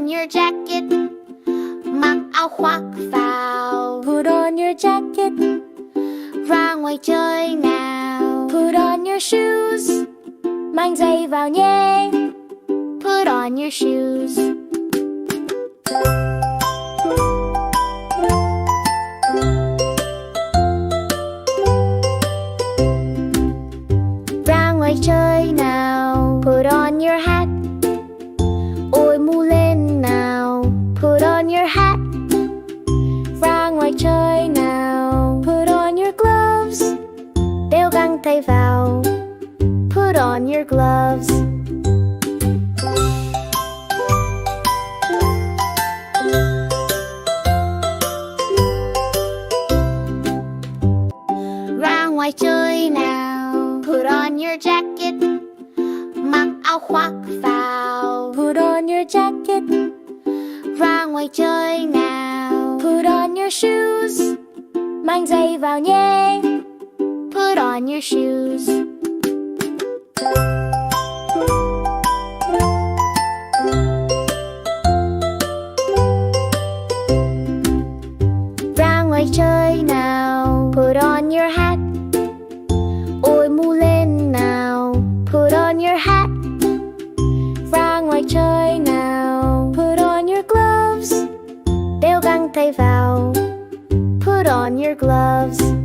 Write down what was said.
your jacket. Mặc áo khoác vào. Put on your jacket. Ra ngoài chơi nào. Put on your shoes. Mang giày vào nhé. Put on your shoes. Ra ngoài chơi nào. Put on your hat. Ôi mũ lên nào. Put on your hat. Ra ngoài chơi nào. Put on your gloves. Đeo găng tay vào. Put on your gloves. Ra ngoài chơi nào. Put on your jacket. Mặc áo khoác vào. Put on your jacket. Ra ngoài chơi nào. Put on your shoes. Mang giày vào nhé. Put on your shoes. Ra ngoài chơi nào. Put on your hat. Ôi mũ lên nào. Put on your hat. Ra ngoài chơi nào. Put on your gloves. Đeo găng tay vào. Put on your gloves.